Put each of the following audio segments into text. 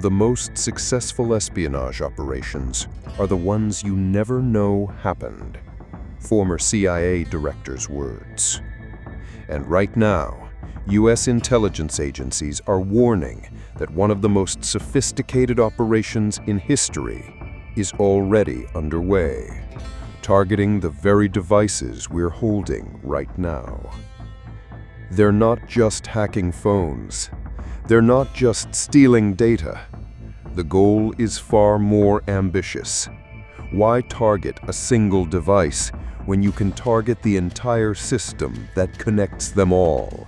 The most successful espionage operations are the ones you never know happened. Former CIA director's words. And right now, U.S. intelligence agencies are warning that one of the most sophisticated operations in history is already underway, targeting the very devices we're holding right now. They're not just hacking phones. They're not just stealing data. The goal is far more ambitious. Why target a single device when you can target the entire system that connects them all?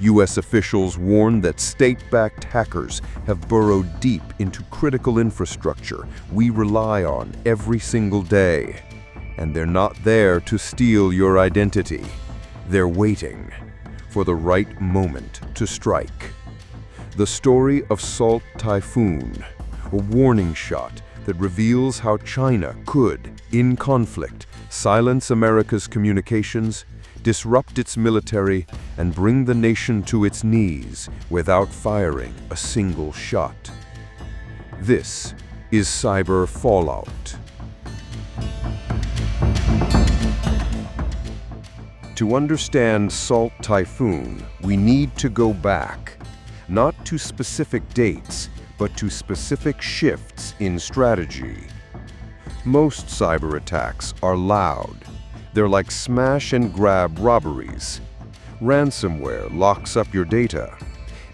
U.S. officials warn that state-backed hackers have burrowed deep into critical infrastructure we rely on every single day. And they're not there to steal your identity. They're waiting for the right moment to strike. The story of Salt Typhoon, a warning shot that reveals how China could, in conflict, silence America's communications, disrupt its military, and bring the nation to its knees without firing a single shot. This is cyber fallout. To understand Salt Typhoon, we need to go back, not to specific dates, but to specific shifts in strategy. Most cyber attacks are loud. They're like smash-and-grab robberies. Ransomware locks up your data.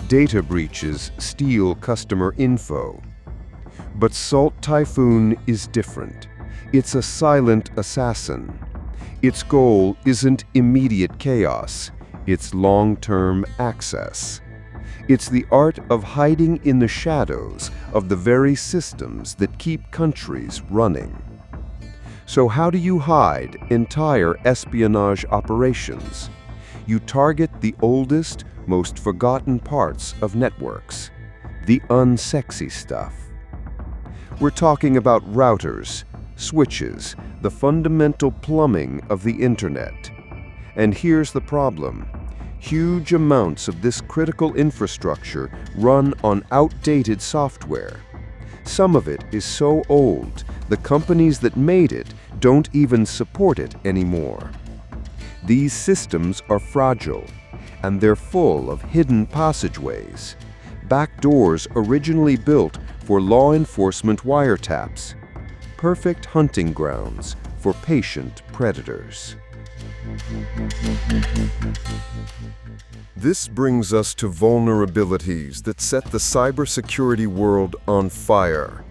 Data breaches steal customer info. But Salt Typhoon is different. It's a silent assassin. Its goal isn't immediate chaos. It's long-term access. It's the art of hiding in the shadows of the very systems that keep countries running. So how do you hide entire espionage operations? You target the oldest, most forgotten parts of networks, the unsexy stuff. We're talking about routers, switches, the fundamental plumbing of the internet. And here's the problem. Huge amounts of this critical infrastructure run on outdated software. Some of it is so old, the companies that made it don't even support it anymore. These systems are fragile, and they're full of hidden passageways, backdoors originally built for law enforcement wiretaps, perfect hunting grounds for patient predators. This brings us to vulnerabilities that set the cybersecurity world on fire.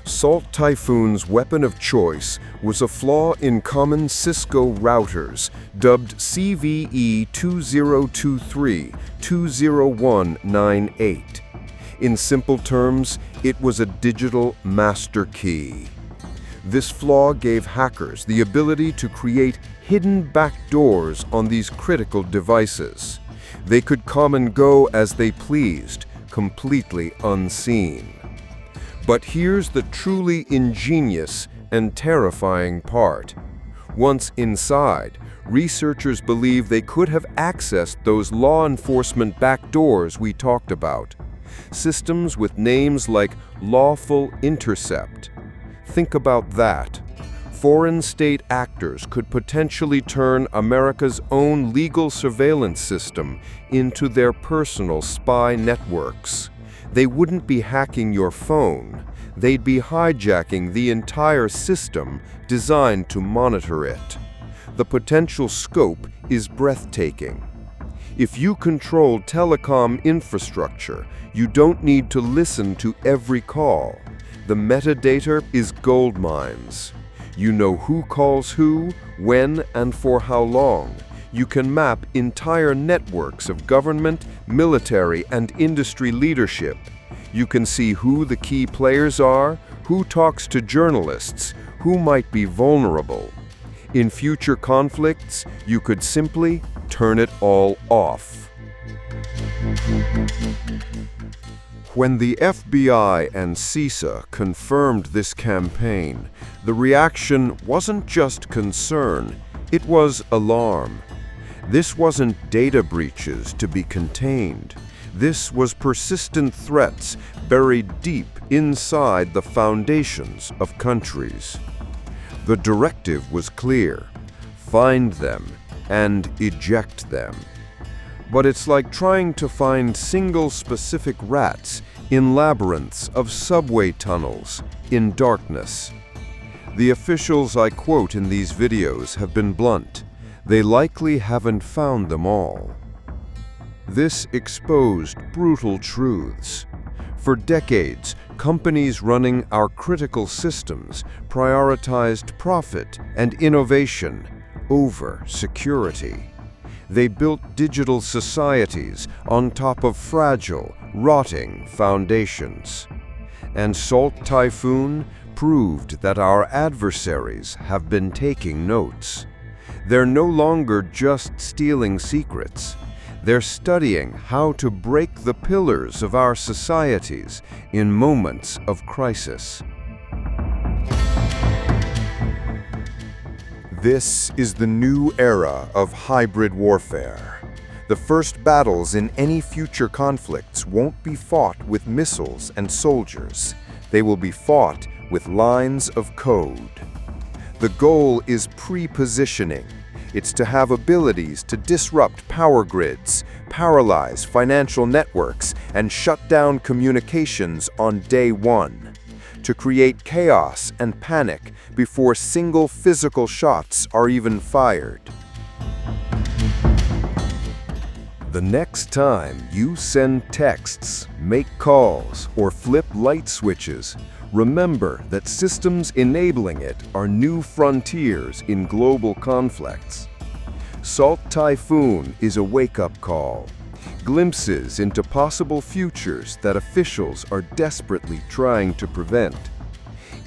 Salt Typhoon's weapon of choice was a flaw in common Cisco routers, dubbed CVE 2023-20198. In simple terms, it was a digital master key. This flaw gave hackers the ability to create hidden backdoors on these critical devices. They could come and go as they pleased, completely unseen. But here's the truly ingenious and terrifying part. Once inside, researchers believe they could have accessed those law enforcement backdoors we talked about. Systems with names like Lawful Intercept. Think about that. Foreign state actors could potentially turn America's own legal surveillance system into their personal spy networks. They wouldn't be hacking your phone. They'd be hijacking the entire system designed to monitor it. The potential scope is breathtaking. If you control telecom infrastructure, you don't need to listen to every call. The metadata is gold mines. You know who calls who, when, and for how long. You can map entire networks of government, military, and industry leadership. You can see who the key players are, who talks to journalists, who might be vulnerable. In future conflicts, you could simply turn it all off. When the FBI and CISA confirmed this campaign, the reaction wasn't just concern, it was alarm. This wasn't data breaches to be contained. This was persistent threats buried deep inside the foundations of countries. The directive was clear: find them and eject them. But it's like trying to find single specific rats in labyrinths of subway tunnels in darkness. The officials I quote in these videos have been blunt. They likely haven't found them all. This exposed brutal truths. For decades, companies running our critical systems prioritized profit and innovation over security. They built digital societies on top of fragile, rotting foundations. And Salt Typhoon proved that our adversaries have been taking notes. They're no longer just stealing secrets. They're studying how to break the pillars of our societies in moments of crisis. This is the new era of hybrid warfare. The first battles in any future conflicts won't be fought with missiles and soldiers. They will be fought with lines of code. The goal is pre-positioning. It's to have abilities to disrupt power grids, paralyze financial networks, and shut down communications on day one. To create chaos and panic before single physical shots are even fired. The next time you send texts, make calls, or flip light switches, remember that systems enabling it are new frontiers in global conflicts. Salt Typhoon is a wake-up call, glimpses into possible futures that officials are desperately trying to prevent.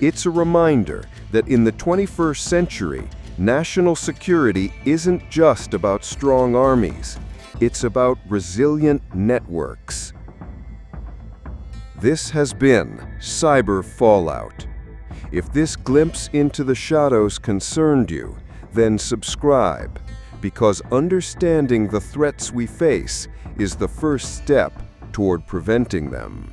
It's a reminder that in the 21st century, national security isn't just about strong armies. It's about resilient networks. This has been Cyber Fallout. If this glimpse into the shadows concerned you, then subscribe, because understanding the threats we face is the first step toward preventing them.